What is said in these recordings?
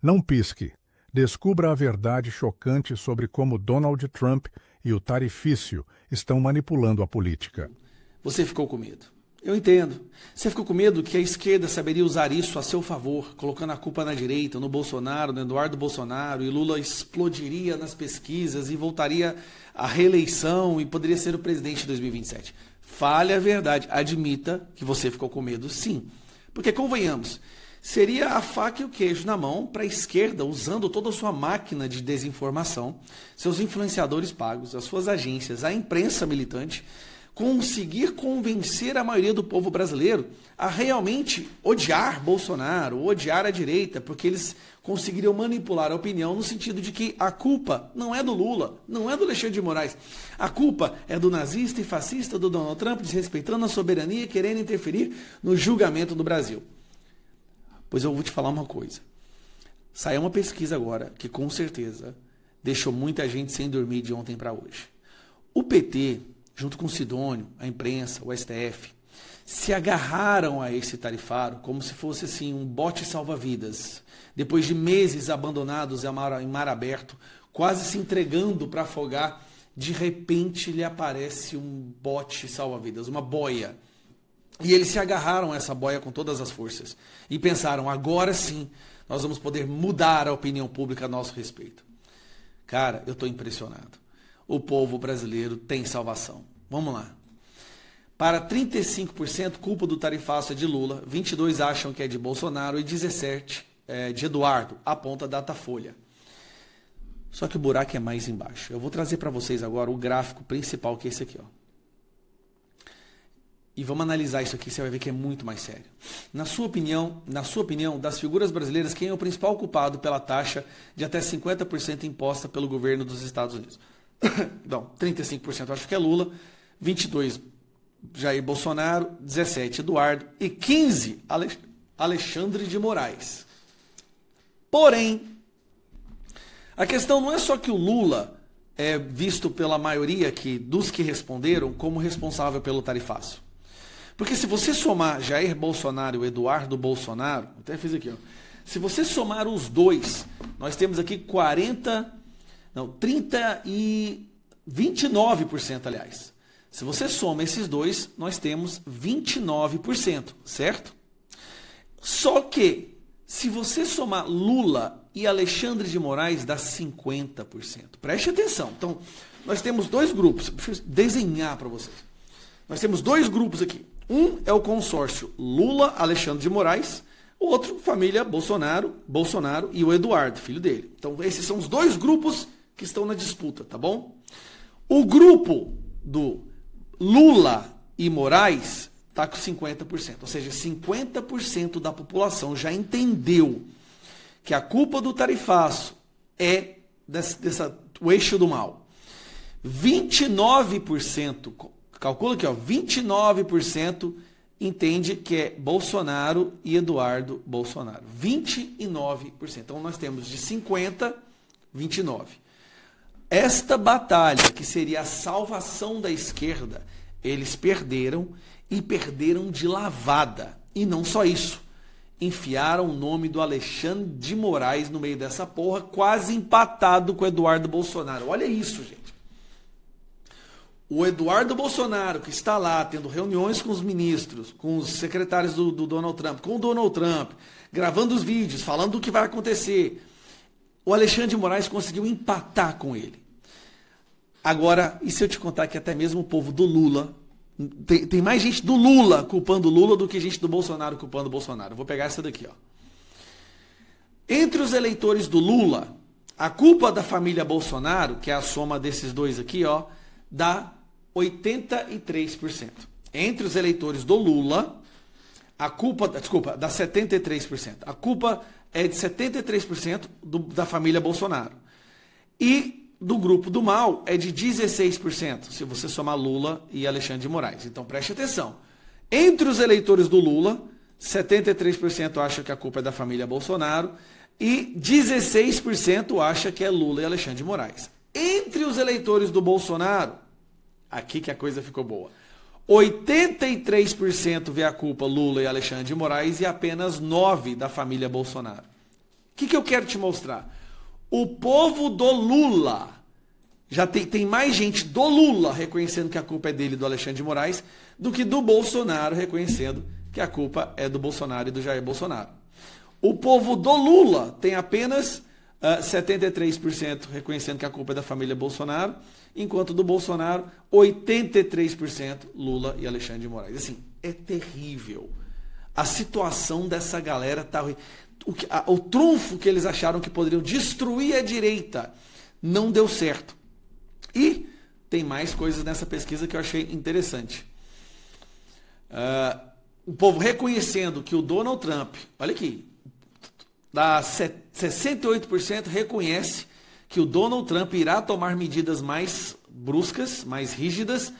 Não pisque. Descubra a verdade chocante sobre como Donald Trump e o tarifício estão manipulando a política. Você ficou com medo. Eu entendo. Você ficou com medo que a esquerda saberia usar isso a seu favor, colocando a culpa na direita, no Bolsonaro, no Eduardo Bolsonaro, e Lula explodiria nas pesquisas e voltaria à reeleição e poderia ser o presidente de 2027. Fale a verdade. Admita que você ficou com medo, sim. Porque, convenhamos, seria a faca e o queijo na mão para a esquerda, usando toda a sua máquina de desinformação, seus influenciadores pagos, as suas agências, a imprensa militante, conseguir convencer a maioria do povo brasileiro a realmente odiar Bolsonaro, odiar a direita, porque eles conseguiriam manipular a opinião no sentido de que a culpa não é do Lula, não é do Alexandre de Moraes. A culpa é do nazista e fascista do Donald Trump, desrespeitando a soberania e querendo interferir no julgamento do Brasil. Pois eu vou te falar uma coisa. Saiu uma pesquisa agora que com certeza deixou muita gente sem dormir de ontem para hoje. O PT, junto com o Sidônio, a imprensa, o STF, se agarraram a esse tarifário como se fosse assim um bote salva-vidas. Depois de meses abandonados em mar aberto, quase se entregando para afogar, de repente lhe aparece um bote salva-vidas, uma boia. E eles se agarraram a essa boia com todas as forças e pensaram, agora sim, nós vamos poder mudar a opinião pública a nosso respeito. Cara, eu estou impressionado. O povo brasileiro tem salvação. Vamos lá. Para 35%, culpa do tarifaço é de Lula, 22% acham que é de Bolsonaro e 17% de Eduardo, aponta a Datafolha. Só que o buraco é mais embaixo. Eu vou trazer para vocês agora o gráfico principal, que é esse aqui, ó. E vamos analisar isso aqui, você vai ver que é muito mais sério. Na sua opinião, das figuras brasileiras, quem é o principal culpado pela taxa de até 50% imposta pelo governo dos Estados Unidos? Não, 35% acho que é Lula, 22% Jair Bolsonaro, 17% Eduardo e 15% Alexandre de Moraes. Porém, a questão não é só que o Lula é visto pela maioria dos que responderam como responsável pelo tarifaço. Porque se você somar Jair Bolsonaro e Eduardo Bolsonaro, até fiz aqui, ó. Se você somar os dois, nós temos aqui 29%, aliás. Se você soma esses dois, nós temos 29%, certo? Só que, se você somar Lula e Alexandre de Moraes, dá 50%. Preste atenção. Então, nós temos dois grupos. Deixa eu desenhar para vocês. Nós temos dois grupos aqui. Um é o consórcio Lula, Alexandre de Moraes. O outro, família Bolsonaro e o Eduardo, filho dele. Então, esses são os dois grupos que estão na disputa, tá bom? O grupo do Lula e Moraes está com 50%. Ou seja, 50% da população já entendeu que a culpa do tarifaço é o eixo do mal. 29%, calcula aqui, ó, 29% entende que é Bolsonaro e Eduardo Bolsonaro. 29%. Então nós temos de 50%, 29%. Esta batalha, que seria a salvação da esquerda, eles perderam e perderam de lavada. E não só isso. Enfiaram o nome do Alexandre de Moraes no meio dessa porra, quase empatado com o Eduardo Bolsonaro. Olha isso, gente. O Eduardo Bolsonaro, que está lá tendo reuniões com os ministros, com os secretários do Donald Trump, com o Donald Trump, gravando os vídeos, falando do que vai acontecer. O Alexandre de Moraes conseguiu empatar com ele. Agora, e se eu te contar que até mesmo o povo do Lula, tem mais gente do Lula culpando o Lula do que gente do Bolsonaro culpando o Bolsonaro. Eu vou pegar essa daqui, ó. Entre os eleitores do Lula, a culpa da família Bolsonaro, que é a soma desses dois aqui, ó, dá 83%. Entre os eleitores do Lula, a culpa, desculpa, dá 73%. A culpa é de 73% da família Bolsonaro. E do grupo do mal é de 16%, se você somar Lula e Alexandre de Moraes. Então preste atenção. Entre os eleitores do Lula, 73% acha que a culpa é da família Bolsonaro e 16% acha que é Lula e Alexandre de Moraes. Entre os eleitores do Bolsonaro, aqui que a coisa ficou boa, 83% vê a culpa Lula e Alexandre de Moraes e apenas 9% da família Bolsonaro. que eu quero te mostrar? O povo do Lula, já tem mais gente do Lula reconhecendo que a culpa é dele e do Alexandre de Moraes, do que do Bolsonaro reconhecendo que a culpa é do Bolsonaro e do Jair Bolsonaro. O povo do Lula tem apenas 73% reconhecendo que a culpa é da família Bolsonaro, enquanto do Bolsonaro, 83% Lula e Alexandre de Moraes. Assim, é terrível. A situação dessa galera tá ruim. O trunfo que eles acharam que poderiam destruir a direita não deu certo. E tem mais coisas nessa pesquisa que eu achei interessante. O povo reconhecendo que o Donald Trump, olha aqui, 68% reconhece que o Donald Trump irá tomar medidas mais bruscas, mais rígidas,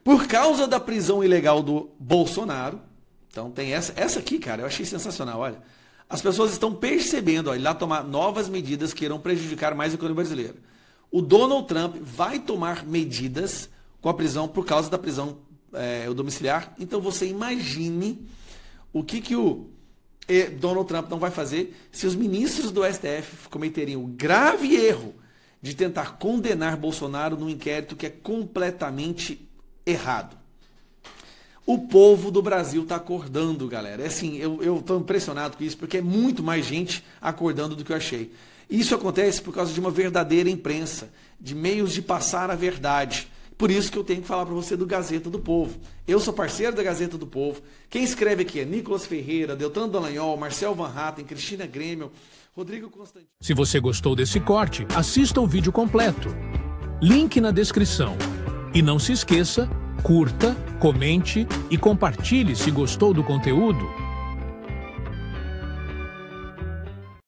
por causa da prisão ilegal do Bolsonaro. Então tem essa aqui, cara, eu achei sensacional, olha. As pessoas estão percebendo, ó, ele vai tomar novas medidas que irão prejudicar mais a economia brasileira. O Donald Trump vai tomar medidas com a prisão, por causa da prisão domiciliar. Então você imagine o que o Donald Trump não vai fazer se os ministros do STF cometerem o grave erro de tentar condenar Bolsonaro num inquérito que é completamente errado. O povo do Brasil está acordando, galera. É assim, eu estou impressionado com isso, porque é muito mais gente acordando do que eu achei. Isso acontece por causa de uma verdadeira imprensa, de meios de passar a verdade. Por isso que eu tenho que falar para você do Gazeta do Povo. Eu sou parceiro da Gazeta do Povo. Quem escreve aqui é Nicolas Ferreira, Deltan Dallagnol, Marcel Van Hatten, Cristina Grêmio, Rodrigo Constantino. Se você gostou desse corte, assista o vídeo completo. Link na descrição. E não se esqueça, curta, comente e compartilhe se gostou do conteúdo.